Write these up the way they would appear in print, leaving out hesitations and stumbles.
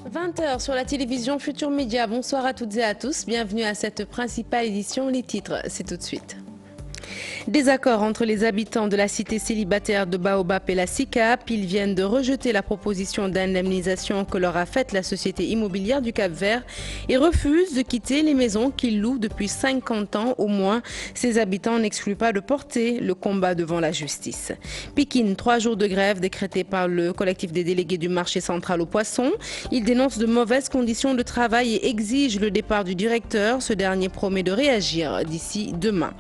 20h sur la télévision Futur Média. Bonsoir à toutes et à tous. Bienvenue à cette principale édition. Les titres, c'est tout de suite. Désaccord entre les habitants de la cité célibataire de Baobab et la SICAP. Ils viennent de rejeter la proposition d'indemnisation que leur a faite la société immobilière du Cap-Vert et refusent de quitter les maisons qu'ils louent depuis 50 ans au moins. Ces habitants n'excluent pas de porter le combat devant la justice. Pikine, 3 jours de grève décrétés par le collectif des délégués du marché central aux poissons. Ils dénoncent de mauvaises conditions de travail et exigent le départ du directeur. Ce dernier promet de réagir d'ici demain.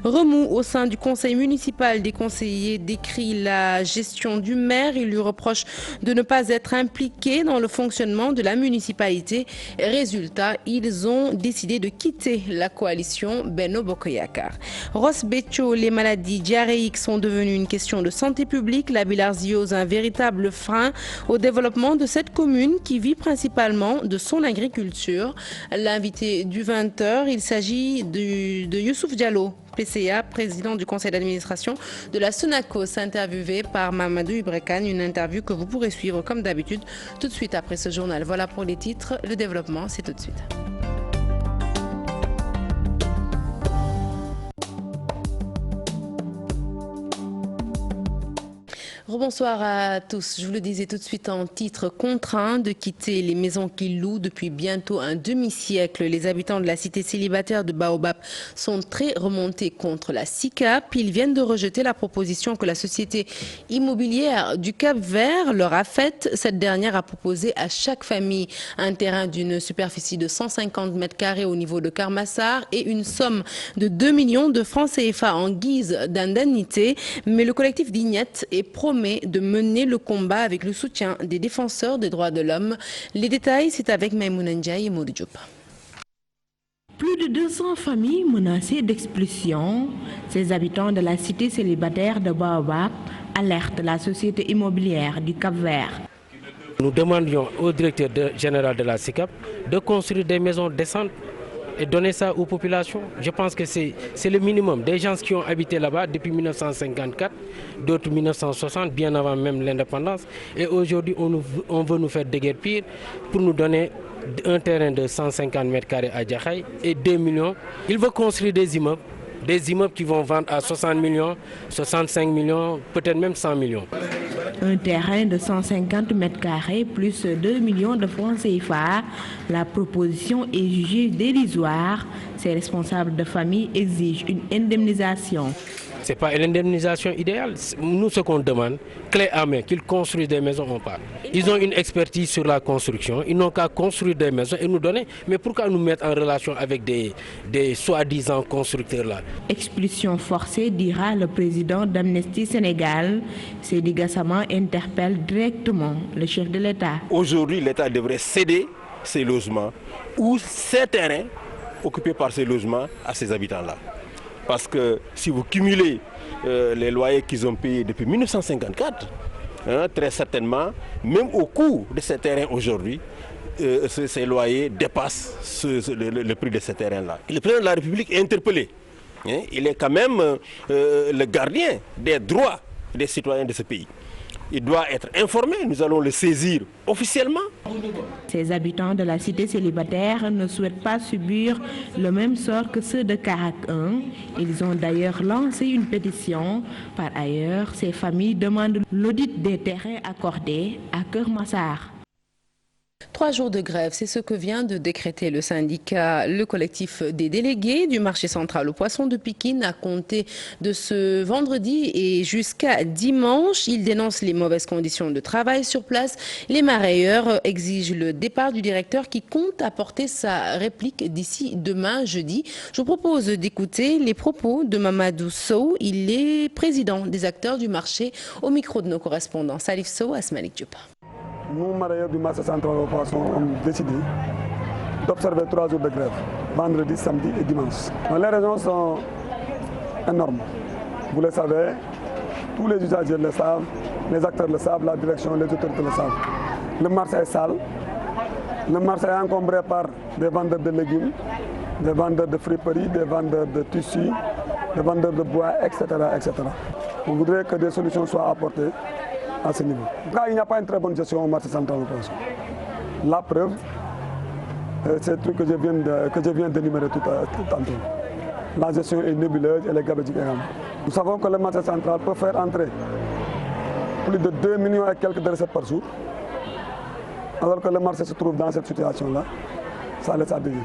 Remous au sein du conseil municipal. Des conseillers décrient la gestion du maire. Ils lui reprochent de ne pas être impliqué dans le fonctionnement de la municipalité. Résultat, ils ont décidé de quitter la coalition Benno Bokk Yakaar. Ross Béthio, les maladies diarrhéiques sont devenues une question de santé publique. La bilharziose, un véritable frein au développement de cette commune qui vit principalement de son agriculture. L'invité du 20h, il s'agit de Youssouf Diallo, PCA, président du conseil d'administration de la Sonacos, interviewé par Mamadou Ibrekane. Une interview que vous pourrez suivre comme d'habitude tout de suite après ce journal. Voilà pour les titres. Le développement, c'est tout de suite. Bonsoir à tous. Je vous le disais tout de suite en titre, contraints de quitter les maisons qu'ils louent depuis bientôt un demi-siècle. Les habitants de la cité célibataire de Baobab sont très remontés contre la SICAP. Ils viennent de rejeter la proposition que la société immobilière du Cap-Vert leur a faite. Cette dernière a proposé à chaque famille un terrain d'une superficie de 150 mètres carrés au niveau de Karmassar et une somme de 2 millions de francs CFA en guise d'indemnité. Mais le collectif Dignette est promet de mener le combat avec le soutien des défenseurs des droits de l'homme. Les détails, c'est avec Maïmouna Ndiaye et Modou Diop. Plus de 200 familles menacées d'expulsion. Ces habitants de la cité célibataire de Baobab alertent la société immobilière du Cap-Vert. Nous demandions au directeur général de la SICAP de construire des maisons décentes et donner ça aux populations. Je pense que c'est le minimum. Des gens qui ont habité là-bas depuis 1954, d'autres 1960, bien avant même l'indépendance. Et aujourd'hui, on veut nous faire déguerpir pour nous donner un terrain de 150 mètres carrés à Djahaï et 2 millions. Ils veulent construire des immeubles qui vont vendre à 60 millions, 65 millions, peut-être même 100 millions. Un terrain de 150 mètres carrés plus 2 millions de francs CFA. La proposition est jugée dérisoire. Ces responsables de famille exigent une indemnisation. Ce n'est pas une indemnisation idéale. Nous, ce qu'on demande, clé à main, qu'ils construisent des maisons, on parle. Ils ont une expertise sur la construction. Ils n'ont qu'à construire des maisons et nous donner. Mais pourquoi nous mettre en relation avec des soi-disant constructeurs là? Expulsion forcée, dira le président d'Amnesty Sénégal. Seydi Gassama interpelle directement le chef de l'État. Aujourd'hui, l'État devrait céder ces logements ou ces terrains occupés par ces logements à ces habitants-là. Parce que si vous cumulez les loyers qu'ils ont payés depuis 1954, très certainement, même au coût de ces terrains aujourd'hui, ces loyers dépassent le prix de ces terrains-là. Le président de la République est interpellé. Il est quand même le gardien des droits des citoyens de ce pays. Il doit être informé, nous allons le saisir officiellement. Ces habitants de la cité célibataire ne souhaitent pas subir le même sort que ceux de Karak 1. Ils ont d'ailleurs lancé une pétition. Par ailleurs, ces familles demandent l'audit des terrains accordés à Kermassar. 3 jours de grève, c'est ce que vient de décréter le syndicat, le collectif des délégués du marché central aux poissons de Pikine à compter de ce vendredi et jusqu'à dimanche. Ils dénoncent les mauvaises conditions de travail sur place. Les marailleurs exigent le départ du directeur qui compte apporter sa réplique d'ici demain jeudi. Je vous propose d'écouter les propos de Mamadou Sow. Il est président des acteurs du marché au micro de nos correspondants Salif Sow, Asmalik Diop. Nous, marailleurs du marché central aux poissons, avons décidé d'observer 3 jours de grève, vendredi, samedi et dimanche. Les raisons sont énormes. Vous le savez, tous les usagers le savent, les acteurs le savent, la direction, les autorités le savent. Le marché est sale, le marché est encombré par des vendeurs de légumes, des vendeurs de friperies, des vendeurs de tissus, des vendeurs de bois, etc. etc. On voudrait que des solutions soient apportées à ce niveau. En tout cas, il n'y a pas une très bonne gestion au marché central. La preuve, c'est le truc que je viens d'énumérer tout tantôt. La gestion est nébuleuse et les gabédiques également. Nous savons que le marché central peut faire entrer plus de 2 millions et quelques de recettes par jour. Alors que le marché se trouve dans cette situation-là, ça laisse à désirer.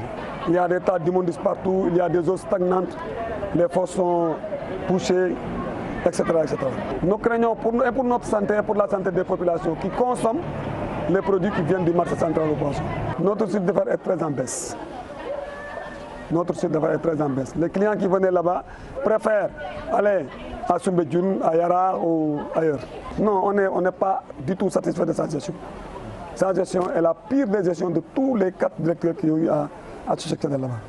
Il y a des tas d'immondices partout, il y a des eaux stagnantes, les fosses sont bouchées, etc., etc. Nous craignons pour notre santé et pour la santé des populations qui consomment les produits qui viennent du marché central au poisson. Notre chiffre d'affaires est très en baisse. Notre chiffre d'affaires est très en baisse. Les clients qui venaient là-bas préfèrent aller à Soumbédioune, à Yara ou ailleurs. Non, on n'est pas du tout satisfait de sa gestion. Sa gestion est la pire des gestions de tous les 4 directeurs qui ont eu à se succéder là-bas.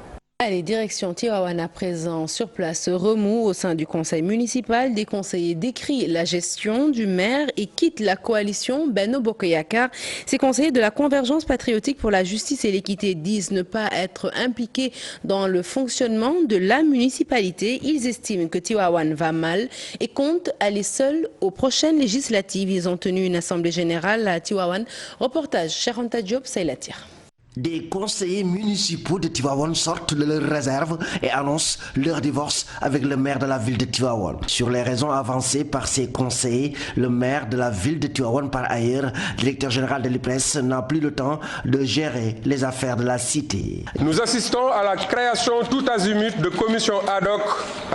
Les directions Tivaouane à présent sur place remouent au sein du conseil municipal. Des conseillers décrient la gestion du maire et quittent la coalition Benno Bokk Yakaar. Ces conseillers de la Convergence patriotique pour la justice et l'équité disent ne pas être impliqués dans le fonctionnement de la municipalité. Ils estiment que Tivaouane va mal et comptent aller seuls aux prochaines législatives. Ils ont tenu une assemblée générale à Tivaouane. Reportage Cheikh Anta Diop, Saylatir. Des conseillers municipaux de Tivaouane sortent de leur réserve et annoncent leur divorce avec le maire de la ville de Tivaouane. Sur les raisons avancées par ces conseillers, le maire de la ville de Tivaouane, par ailleurs, directeur général de l'IPRES, n'a plus le temps de gérer les affaires de la cité. Nous assistons à la création tout azimut de commissions ad hoc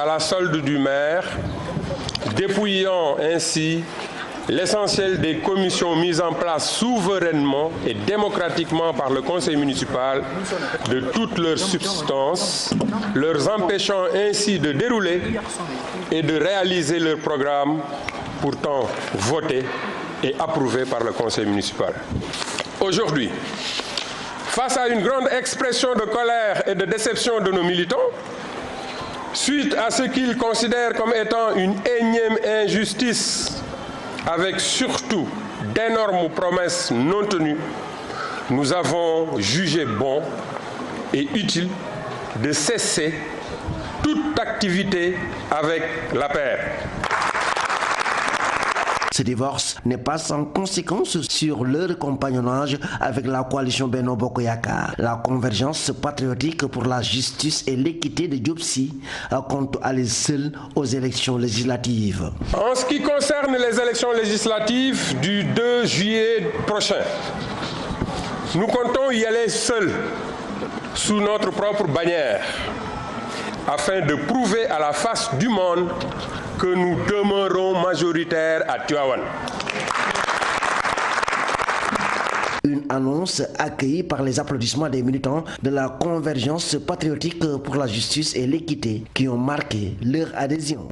à la solde du maire, dépouillant ainsi l'essentiel des commissions mises en place souverainement et démocratiquement par le conseil municipal de toute leur substance, leur empêchant ainsi de dérouler et de réaliser leur programme pourtant voté et approuvé par le conseil municipal. Aujourd'hui, face à une grande expression de colère et de déception de nos militants, suite à ce qu'ils considèrent comme étant une énième injustice, avec surtout d'énormes promesses non tenues, nous avons jugé bon et utile de cesser toute activité avec l'APR. Ce divorce n'est pas sans conséquence sur leur compagnonnage avec la coalition Benno Bokk Yakaar. La Convergence patriotique pour la justice et l'équité de Diop Sy compte aller seule aux élections législatives. En ce qui concerne les élections législatives du 2 juillet prochain, nous comptons y aller seuls, sous notre propre bannière, afin de prouver à la face du monde que nous demeurons majoritaires à Tivaouane. Une annonce accueillie par les applaudissements des militants de la Convergence patriotique pour la justice et l'équité qui ont marqué leur adhésion.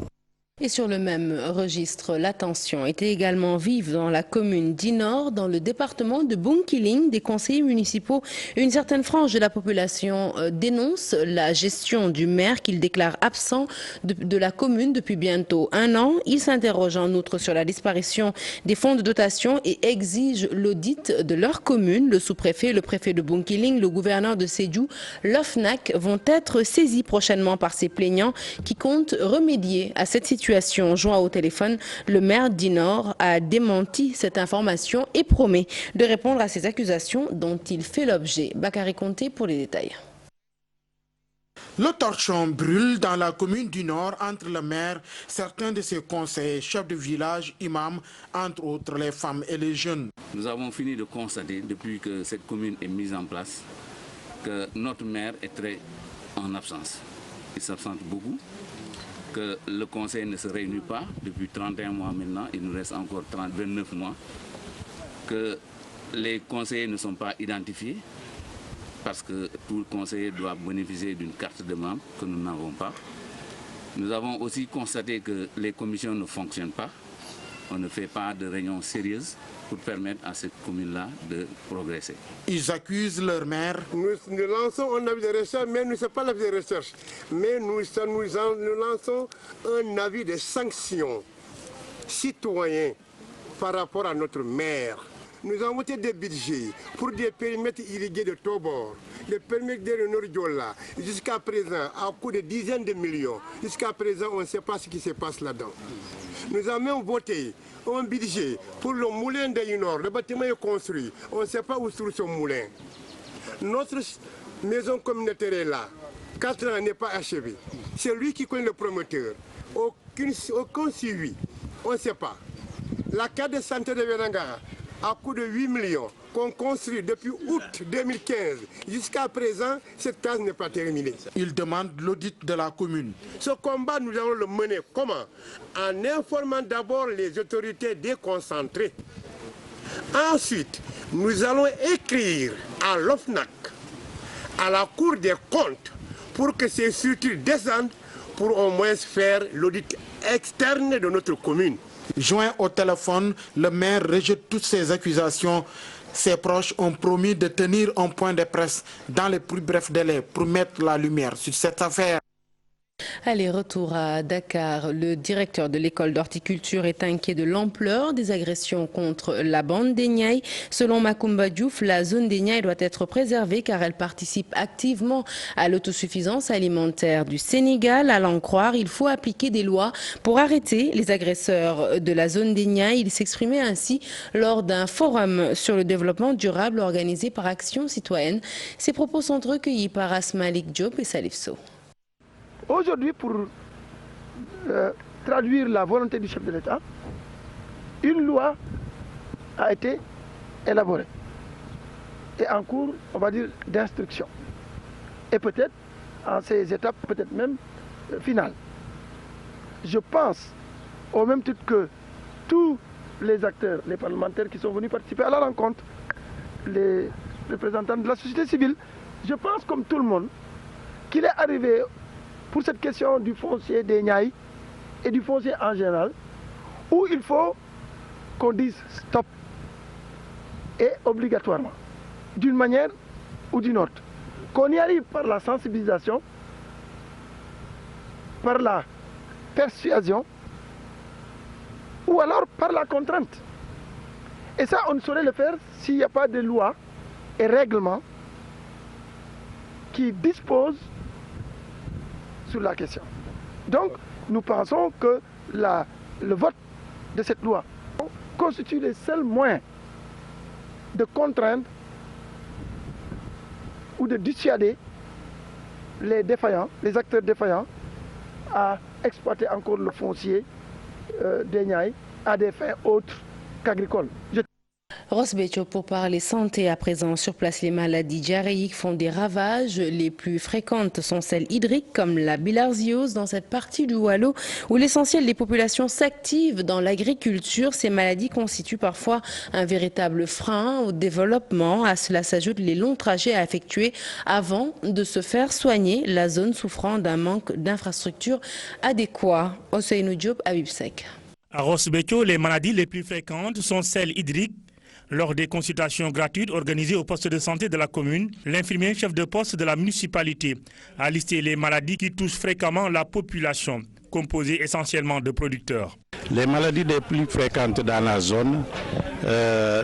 Et sur le même registre, la tension était également vive dans la commune d'Inor, dans le département de Bounkiling. Des conseillers municipaux et une certaine frange de la population dénoncent la gestion du maire qu'ils déclarent absent de la commune depuis bientôt 1 an. Ils s'interrogent en outre sur la disparition des fonds de dotation et exigent l'audit de leur commune. Le sous-préfet, le préfet de Bounkiling, le gouverneur de Sédhiou, l'OFNAC vont être saisis prochainement par ces plaignants qui comptent remédier à cette situation. Joint au téléphone, le maire d'Inor a démenti cette information et promet de répondre à ces accusations dont il fait l'objet. Bakary Conté pour les détails. Le torchon brûle dans la commune du Nord entre le maire, certains de ses conseillers, chefs de village, imams, entre autres les femmes et les jeunes. Nous avons fini de constater, depuis que cette commune est mise en place, que notre maire est très en absence. Il s'absente beaucoup, que le conseil ne se réunit pas depuis 31 mois maintenant, il nous reste encore 29 mois, que les conseillers ne sont pas identifiés, parce que tout conseiller doit bénéficier d'une carte de membre que nous n'avons pas. Nous avons aussi constaté que les commissions ne fonctionnent pas. On ne fait pas de réunions sérieuses pour permettre à cette commune-là de progresser. Ils accusent leur maire. Nous lançons un avis de recherche, mais ce n'est pas l'avis de recherche. Mais nous lançons un avis de sanctions citoyens par rapport à notre maire. Nous avons voté des budgets pour des périmètres irrigués de Tobor, des périmètres de Nordiola. Jusqu'à présent, à coût de dizaines de millions, jusqu'à présent, on ne sait pas ce qui se passe là-dedans. Nous avons même voté un budget pour le moulin de Nord. Le bâtiment est construit. On ne sait pas où se trouve ce moulin. Notre maison communautaire est là. 4 ans n'est pas achevée. C'est lui qui connaît le promoteur. Aucun suivi. On ne sait pas. La carte de santé de Vélingara, à coût de 8 millions, qu'on construit depuis août 2015. Jusqu'à présent, cette case n'est pas terminée. Il demande l'audit de la commune. Ce combat, nous allons le mener comment? En informant d'abord les autorités déconcentrées. Ensuite, nous allons écrire à l'OFNAC, à la Cour des comptes, pour que ces structures descendent pour au moins faire l'audit externe de notre commune. Joint au téléphone, le maire rejette toutes ces accusations. Ses proches ont promis de tenir un point de presse dans les plus brefs délais pour mettre la lumière sur cette affaire. Allez, retour à Dakar. Le directeur de l'école d'horticulture est inquiet de l'ampleur des agressions contre la bande des Niayes. Selon Macoumba Diouf, la zone des Niayes doit être préservée car elle participe activement à l'autosuffisance alimentaire du Sénégal. À l'en croire, il faut appliquer des lois pour arrêter les agresseurs de la zone des Niayes. Il s'exprimait ainsi lors d'un forum sur le développement durable organisé par Action Citoyenne. Ces propos sont recueillis par Asmalik Diop et Salif Sow. Aujourd'hui, pour traduire la volonté du chef de l'État, une loi a été élaborée et en cours, on va dire, d'instruction. Et peut-être, en ces étapes, peut-être même finales. Je pense, au même titre que tous les acteurs, les parlementaires qui sont venus participer à la rencontre, les représentants de la société civile, je pense comme tout le monde qu'il est arrivé pour cette question du foncier des Niayes et du foncier en général, où il faut qu'on dise stop, et obligatoirement, d'une manière ou d'une autre. Qu'on y arrive par la sensibilisation, par la persuasion, ou alors par la contrainte. Et ça, on ne saurait le faire s'il n'y a pas de loi et règlement qui disposent sur la question. Donc, nous pensons que le vote de cette loi constitue les seuls moyens de contraindre ou de dissuader les défaillants, les acteurs défaillants, à exploiter encore le foncier des Niayes à des fins autres qu'agricoles. Ross Béthio pour parler santé à présent. Sur place, les maladies diarrhéiques font des ravages. Les plus fréquentes sont celles hydriques comme la bilharziose dans cette partie du Waalo où l'essentiel des populations s'active dans l'agriculture. Ces maladies constituent parfois un véritable frein au développement. À cela s'ajoutent les longs trajets à effectuer avant de se faire soigner, la zone souffrant d'un manque d'infrastructures adéquats. Ousseynou Diop, Habib Seck. À Ross Béthio, les maladies les plus fréquentes sont celles hydriques. Lors des consultations gratuites organisées au poste de santé de la commune, l'infirmier chef de poste de la municipalité a listé les maladies qui touchent fréquemment la population, composée essentiellement de producteurs. Les maladies les plus fréquentes dans la zone,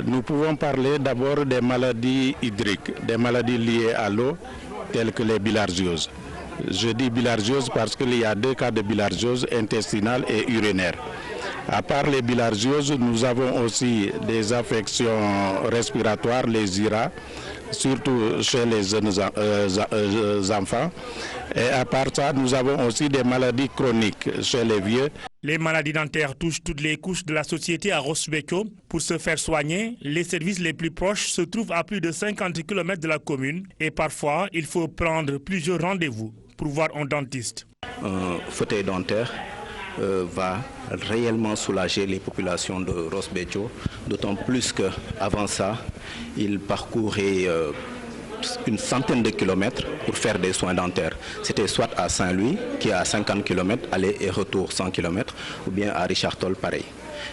nous pouvons parler d'abord des maladies hydriques, des maladies liées à l'eau, telles que les bilharzioses. Je dis bilharziose parce qu'il y a 2 cas de bilharziose intestinale et urinaire. À part les bilharzioses, nous avons aussi des affections respiratoires, les IRA, surtout chez les jeunes enfants. Et à part ça, nous avons aussi des maladies chroniques chez les vieux. Les maladies dentaires touchent toutes les couches de la société à Ross Béthio. Pour se faire soigner, les services les plus proches se trouvent à plus de 50 km de la commune et parfois, il faut prendre plusieurs rendez-vous pour voir un dentiste. Un fauteuil dentaire va réellement soulager les populations de Ross Béthio, d'autant plus qu'avant ça, ils parcouraient une centaine de kilomètres pour faire des soins dentaires. C'était soit à Saint-Louis, qui est à 50 km, aller et retour 100 km, ou bien à Richard Toll, pareil.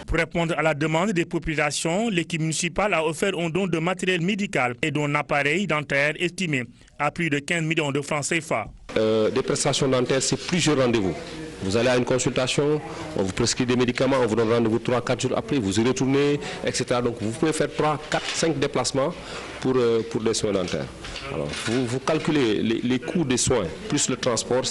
Pour répondre à la demande des populations, l'équipe municipale a offert un don de matériel médical et d'un appareil dentaire estimé à plus de 15 millions de francs CFA. Des prestations dentaires, c'est plusieurs rendez-vous. Vous allez à une consultation, on vous prescrit des médicaments, on vous donne rendez-vous 3-4 jours après, vous y retournez, etc. Donc vous pouvez faire 3, 4, 5 déplacements pour des soins dentaires. Alors, vous calculez les coûts des soins plus le transport,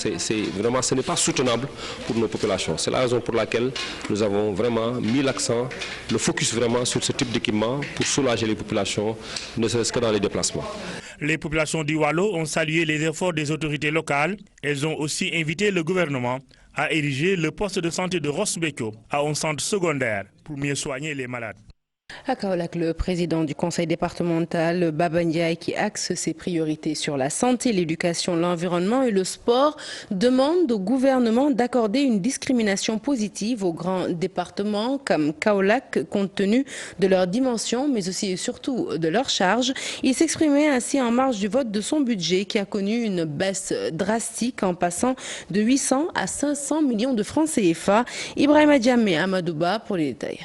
vraiment, ce n'est pas soutenable pour nos populations. C'est la raison pour laquelle nous avons vraiment mis l'accent, le focus vraiment sur ce type d'équipement pour soulager les populations, ne serait-ce que dans les déplacements. Les populations du Waalo ont salué les efforts des autorités locales. Elles ont aussi invité le gouvernement à ériger le poste de santé de Ross Béthio à un centre secondaire pour mieux soigner les malades. À Kaolack, le président du conseil départemental, Baba Ndiaye, qui axe ses priorités sur la santé, l'éducation, l'environnement et le sport, demande au gouvernement d'accorder une discrimination positive aux grands départements comme Kaolack, compte tenu de leur dimension, mais aussi et surtout de leur charge. Il s'exprimait ainsi en marge du vote de son budget qui a connu une baisse drastique en passant de 800 à 500 millions de francs CFA. Ibrahim Adjame et Amadouba pour les détails.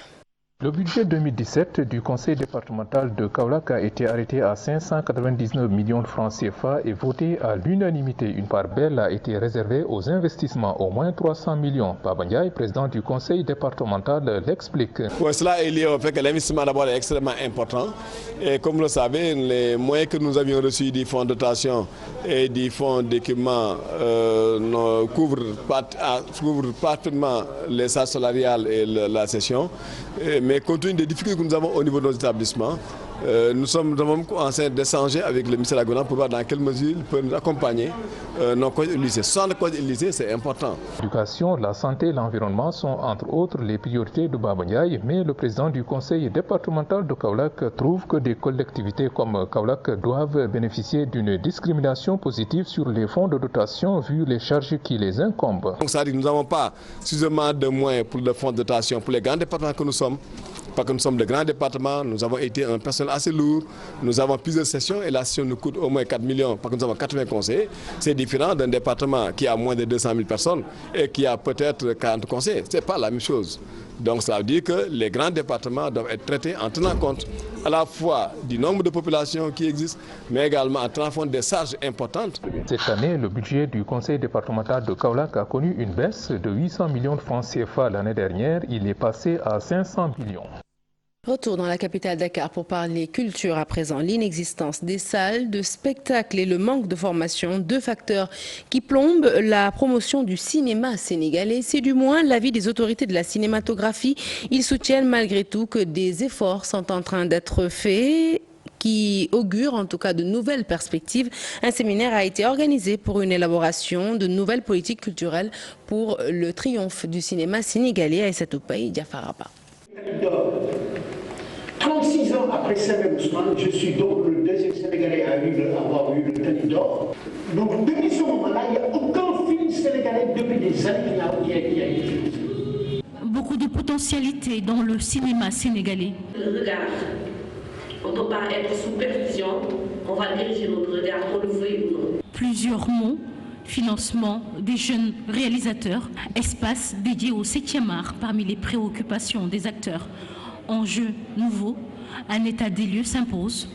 Le budget 2017 du conseil départemental de Kaolack a été arrêté à 599 millions de francs CFA et voté à l'unanimité. Une part belle a été réservée aux investissements, au moins 300 millions. Baba Ndiaye, président du conseil départemental, l'explique. Cela est lié au fait que l'investissement d'abord est extrêmement important. Et comme vous le savez, les moyens que nous avions reçus du fonds de dotation et du fonds d'équipement couvrent parfaitement les charges salariales et la session. Mais compte tenu des difficultés que nous avons au niveau de nos établissements, nous avons commencé d'échanger avec le ministère de la Gouvernement pour voir dans quelle mesure il peut nous accompagner nos collèges et lycées. Sans le collège et lycée, c'est important. L'éducation, la santé et l'environnement sont entre autres les priorités de Baba Ndiaye, mais le président du conseil départemental de Kaolack trouve que des collectivités comme Kaolack doivent bénéficier d'une discrimination positive sur les fonds de dotation vu les charges qui les incombent. Donc ça veut dire que nous n'avons pas suffisamment de moyens pour le fonds de dotation pour les grands départements que nous sommes. Parce que nous sommes de grands départements, nous avons été un personnel assez lourd, nous avons plusieurs sessions et la session nous coûte au moins 4 millions parce que nous avons 80 conseillers. C'est différent d'un département qui a moins de 200 000 personnes et qui a peut-être 40 conseillers. Ce n'est pas la même chose. Donc ça veut dire que les grands départements doivent être traités en tenant compte à la fois du nombre de populations qui existent, mais également en tenant compte des charges importantes. Cette année, le budget du conseil départemental de Kaolack a connu une baisse de 800 millions de francs CFA l'année dernière. Il est passé à 500 millions. Retour dans la capitale Dakar pour parler culture à présent. L'inexistence des salles de spectacle et le manque de formation, deux facteurs qui plombent la promotion du cinéma sénégalais. C'est du moins l'avis des autorités de la cinématographie. Ils soutiennent malgré tout que des efforts sont en train d'être faits qui augure en tout cas de nouvelles perspectives. Un séminaire a été organisé pour une élaboration de nouvelles politiques culturelles pour le triomphe du cinéma sénégalais à Aïssatou Paye Diafaraba. 36 ans après Samuel Ousmane, je suis donc le deuxième Sénégalais à avoir eu le Tani d'or. Donc depuis ce moment-là, il n'y a aucun film sénégalais depuis des années qui a été fait. Beaucoup de potentialité dans le cinéma sénégalais. Le regard, on ne peut pas être sous perfusion, on va diriger notre regard, on le veut ou non. Plusieurs mots. Financement des jeunes réalisateurs, espace dédié au 7e art parmi les préoccupations des acteurs. Enjeux nouveaux, un état des lieux s'impose.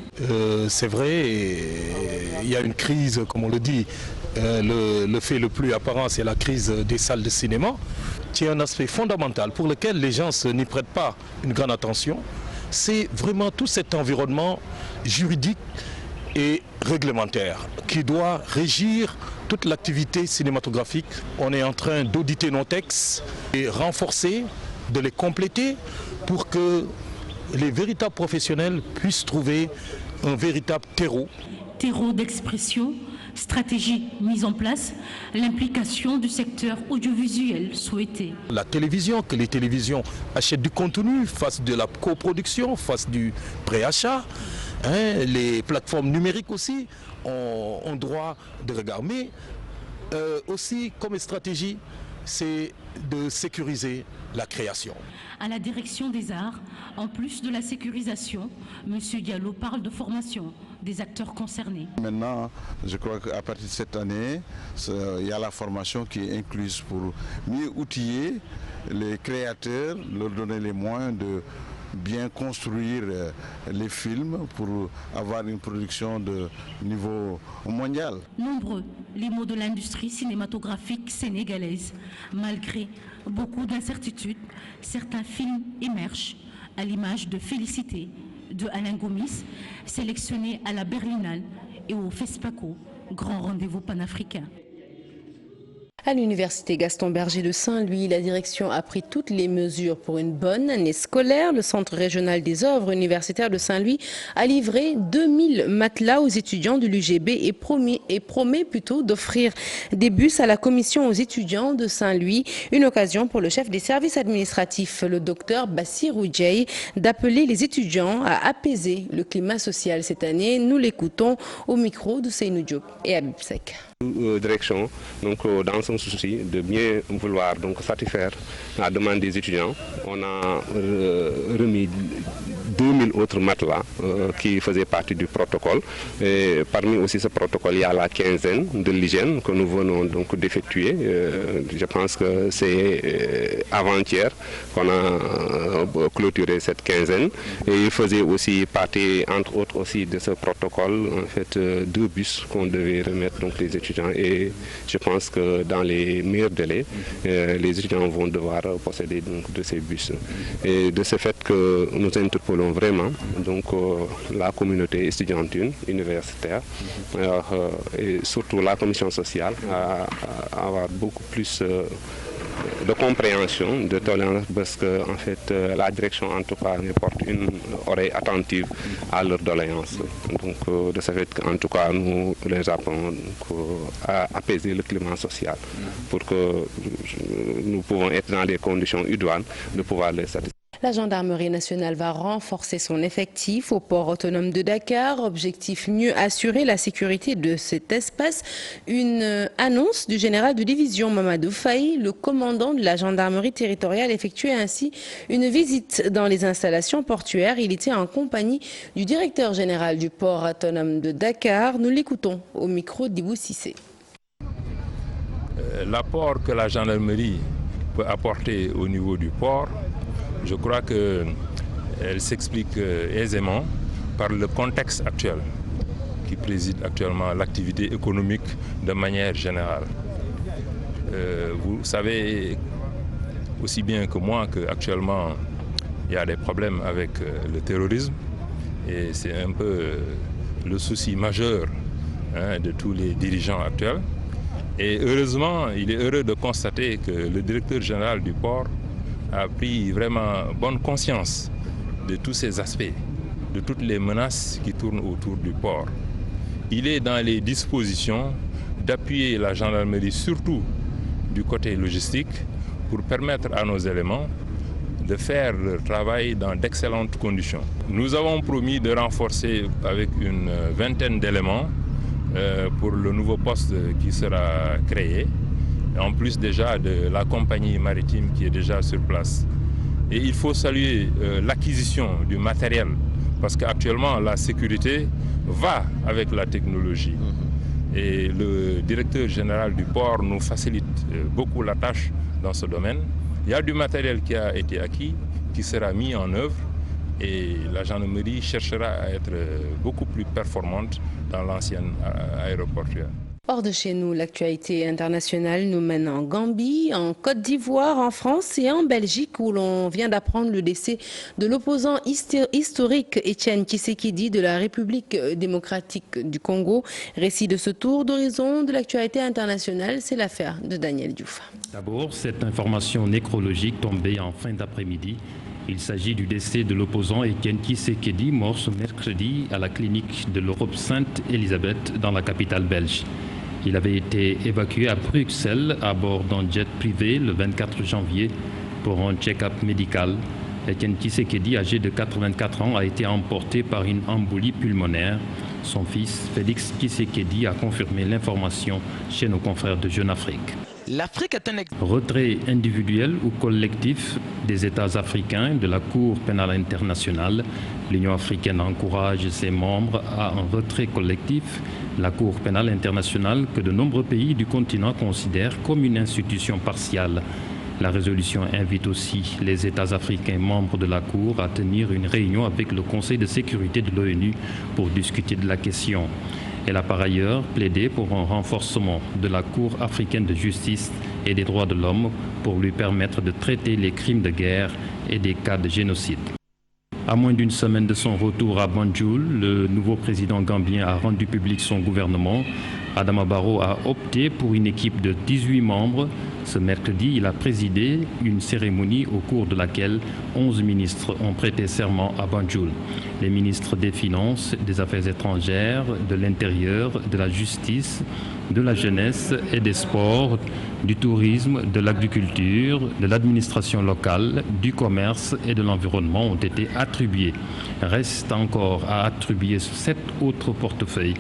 C'est vrai, il y a une crise, comme on le dit. Le fait le plus apparent, c'est la crise des salles de cinéma, qui est un aspect fondamental pour lequel les gens n'y prêtent pas une grande attention. C'est vraiment tout cet environnement juridique et réglementaire qui doit régir toute l'activité cinématographique. On est en train d'auditer nos textes et renforcer, de les compléter pour que les véritables professionnels puissent trouver un véritable terreau. Terreau d'expression, stratégie mise en place, l'implication du secteur audiovisuel souhaitée. La télévision, que les télévisions achètent du contenu, fassent de la coproduction, fassent du préachat. Les plateformes numériques aussi ont droit de regard. Mais aussi, comme stratégie, c'est de sécuriser la création. À la direction des arts, en plus de la sécurisation, M. Diallo parle de formation des acteurs concernés. Maintenant, je crois qu'à partir de cette année, il y a la formation qui est incluse pour mieux outiller les créateurs, leur donner les moyens bien construire les films pour avoir une production de niveau mondial. Nombreux les mots de l'industrie cinématographique sénégalaise. Malgré beaucoup d'incertitudes, certains films émergent, à l'image de Félicité de Alain Gomis, sélectionné à la Berlinale et au FESPACO, grand rendez-vous panafricain. À l'université Gaston Berger de Saint-Louis, la direction a pris toutes les mesures pour une bonne année scolaire. Le Centre régional des œuvres universitaires de Saint-Louis a livré 2000 matelas aux étudiants de l'UGB et promet plutôt d'offrir des bus à la commission aux étudiants de Saint-Louis. Une occasion pour le chef des services administratifs, le docteur Bassirou Djei, d'appeler les étudiants à apaiser le climat social cette année. Nous l'écoutons au micro de Seynou Diop et Abib Sek. Direction, donc dans son souci de bien vouloir donc satisfaire la demande des étudiants, on a remis 2000 autres matelas qui faisaient partie du protocole. Et parmi aussi ce protocole, il y a la quinzaine de l'hygiène que nous venons donc d'effectuer. Je pense que c'est avant-hier qu'on a clôturé cette quinzaine. Et il faisait aussi partie, entre autres aussi, de ce protocole, en fait, 2 bus qu'on devait remettre donc les étudiants. Et je pense que dans les meilleurs délais, les étudiants vont devoir posséder donc, de ces bus. Et de ce fait que nous interpellons vraiment donc, la communauté estudiantine, universitaire, et surtout la commission sociale, à avoir beaucoup plus de compréhension, de tolérance, parce que en fait, la direction en tout cas porte une oreille attentive à leurs doléances. Donc de ce fait qu'en tout cas nous les appelons à apaiser le climat social pour que nous pouvons être dans des conditions idoines de pouvoir les satisfaire. La gendarmerie nationale va renforcer son effectif au port autonome de Dakar. Objectif, mieux assurer la sécurité de cet espace. Une annonce du général de division Mamadou Faye, le commandant de la gendarmerie territoriale, effectuait ainsi une visite dans les installations portuaires. Il était en compagnie du directeur général du port autonome de Dakar. Nous l'écoutons au micro d'Ibou Sissé. L'apport que la gendarmerie peut apporter au niveau du port, je crois qu'elle s'explique aisément par le contexte actuel qui préside actuellement l'activité économique de manière générale. Vous savez aussi bien que moi qu'actuellement il y a des problèmes avec le terrorisme et c'est un peu le souci majeur de tous les dirigeants actuels. Et heureusement, il est heureux de constater que le directeur général du port a pris vraiment bonne conscience de tous ces aspects, de toutes les menaces qui tournent autour du port. Il est dans les dispositions d'appuyer la gendarmerie, surtout du côté logistique, pour permettre à nos éléments de faire leur travail dans d'excellentes conditions. Nous avons promis de renforcer avec une vingtaine d'éléments pour le nouveau poste qui sera créé, en plus déjà de la compagnie maritime qui est déjà sur place. Et il faut saluer l'acquisition du matériel, parce qu'actuellement la sécurité va avec la technologie. Et le directeur général du port nous facilite beaucoup la tâche dans ce domaine. Il y a du matériel qui a été acquis, qui sera mis en œuvre, et la gendarmerie cherchera à être beaucoup plus performante dans l'ancienne aéroportuaire. Hors de chez nous, l'actualité internationale nous mène en Gambie, en Côte d'Ivoire, en France et en Belgique où l'on vient d'apprendre le décès de l'opposant historique Étienne Tshisekedi de la République démocratique du Congo. Récit de ce tour d'horizon de l'actualité internationale, c'est l'affaire de Daniel Diouf. D'abord, cette information nécrologique tombée en fin d'après-midi. Il s'agit du décès de l'opposant Étienne Tshisekedi, mort ce mercredi à la clinique de l'Europe Sainte-Élisabeth dans la capitale belge. Il avait été évacué à Bruxelles à bord d'un jet privé le 24 janvier pour un check-up médical. Étienne Tshisekedi, âgé de 84 ans, a été emporté par une embolie pulmonaire. Son fils, Félix Tshisekedi, a confirmé l'information chez nos confrères de Jeune Afrique. L'Afrique est un retrait individuel ou collectif des États africains de la Cour pénale internationale. L'Union africaine encourage ses membres à un retrait collectif. La Cour pénale internationale, que de nombreux pays du continent considèrent comme une institution partiale. La résolution invite aussi les États africains membres de la Cour à tenir une réunion avec le Conseil de sécurité de l'ONU pour discuter de la question. Elle a par ailleurs plaidé pour un renforcement de la Cour africaine de justice et des droits de l'homme pour lui permettre de traiter les crimes de guerre et des cas de génocide. À moins d'une semaine de son retour à Banjul, le nouveau président gambien a rendu public son gouvernement. Adama Barrow a opté pour une équipe de 18 membres. Ce mercredi, il a présidé une cérémonie au cours de laquelle 11 ministres ont prêté serment à Banjul. Les ministres des Finances, des Affaires étrangères, de l'Intérieur, de la Justice, de la Jeunesse et des Sports, du Tourisme, de l'Agriculture, de l'administration locale, du commerce et de l'environnement ont été attribués. Reste encore à attribuer 7 autres portefeuilles.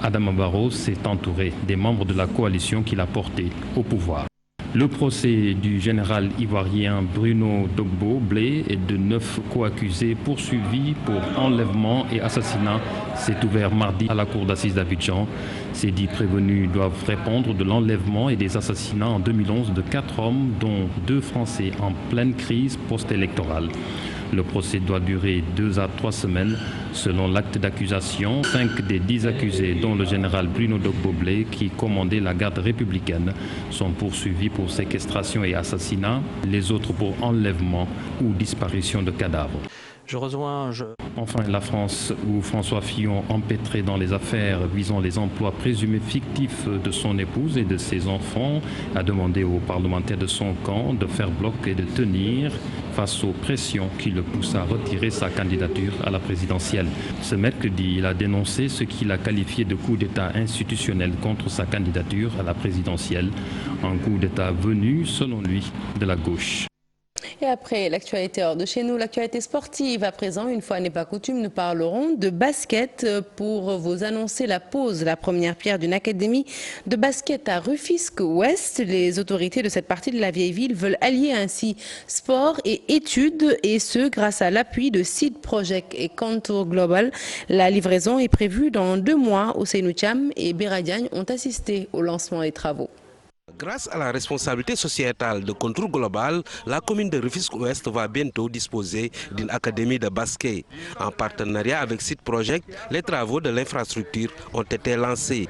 Adama Barrow s'est entouré des membres de la coalition qu'il a porté au pouvoir. Le procès du général ivoirien Bruno Dogbo Blé et de 9 co-accusés poursuivis pour enlèvement et assassinat s'est ouvert mardi à la cour d'assises d'Abidjan. Ces 10 prévenus doivent répondre de l'enlèvement et des assassinats en 2011 de 4 hommes, dont 2 Français en pleine crise post-électorale. Le procès doit durer 2 à 3 semaines. Selon l'acte d'accusation, 5 des 10 accusés, dont le général Bruno Dogbo Blé, qui commandait la garde républicaine, sont poursuivis pour séquestration et assassinat, les autres pour enlèvement ou disparition de cadavres. Enfin, la France, où François Fillon, empêtré dans les affaires visant les emplois présumés fictifs de son épouse et de ses enfants, a demandé aux parlementaires de son camp de faire bloc et de tenir face aux pressions qui le poussent à retirer sa candidature à la présidentielle. Ce mercredi, il a dénoncé ce qu'il a qualifié de coup d'État institutionnel contre sa candidature à la présidentielle, un coup d'État venu, selon lui, de la gauche. Et après l'actualité hors de chez nous, l'actualité sportive à présent, une fois n'est pas coutume, nous parlerons de basket pour vous annoncer la pose, la première pierre d'une académie de basket à Rufisque-Ouest. Les autorités de cette partie de la vieille ville veulent allier ainsi sport et études, et ce grâce à l'appui de Seed Project et Contour Global. La livraison est prévue dans 2 mois. Ousseynou Thiam et Beradiagne ont assisté au lancement des travaux. Grâce à la responsabilité sociétale de Contour Global, la commune de Rufisque-Ouest va bientôt disposer d'une académie de basket. En partenariat avec Seed Project, les travaux de l'infrastructure ont été lancés.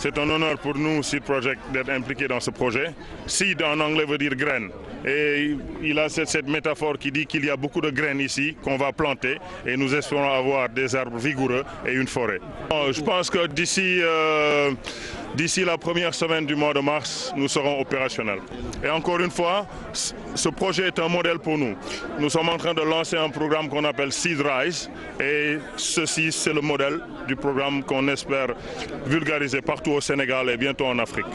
C'est un honneur pour nous, Seed Project, d'être impliqués dans ce projet. Seed en anglais veut dire graine. Et il a cette métaphore qui dit qu'il y a beaucoup de graines ici qu'on va planter et nous espérons avoir des arbres vigoureux et une forêt. Je pense que d'ici la première semaine du mois de mars, nous serons opérationnels. Et encore une fois, ce projet est un modèle pour nous. Nous sommes en train de lancer un programme qu'on appelle Seed Rise et ceci, c'est le modèle du programme qu'on espère vulgariser partout au Sénégal et bientôt en Afrique.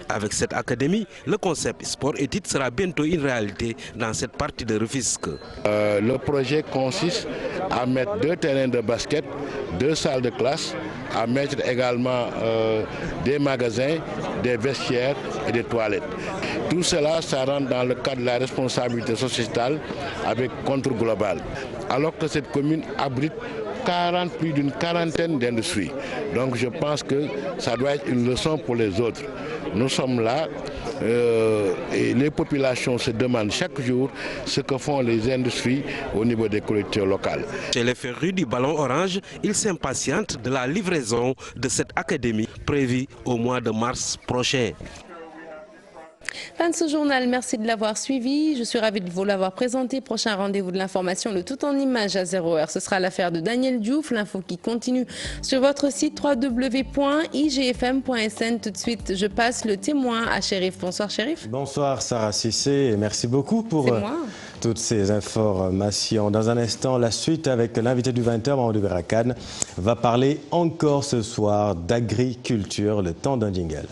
Avec cette académie, le concept sport-études sera bientôt une réalité dans cette partie de Rufisque. Le projet consiste à mettre 2 terrains de basket, 2 salles de classe, à mettre également des magasins, des vestiaires et des toilettes. Tout cela, ça rentre dans le cadre de la responsabilité sociétale avec Contour Global. Alors que cette commune abrite plus d'une quarantaine d'industries. Donc je pense que ça doit être une leçon pour les autres. Nous sommes là et les populations se demandent chaque jour ce que font les industries au niveau des collectivités locales. Chez les férus du ballon orange, ils s'impatientent de la livraison de cette académie prévue au mois de mars prochain. Fin de ce journal, merci de l'avoir suivi. Je suis ravie de vous l'avoir présenté. Prochain rendez-vous de l'information, le tout en images à 0h. Ce sera l'affaire de Daniel Diouf. L'info qui continue sur votre site www.igfm.sn. Tout de suite, je passe le témoin à Chérif. Bonsoir Chérif. Bonsoir Sarah Cissé et merci beaucoup pour toutes ces informations. Dans un instant, la suite avec l'invité du 20h, Mamadou Berakane, va parler encore ce soir d'agriculture, le temps d'un jingle.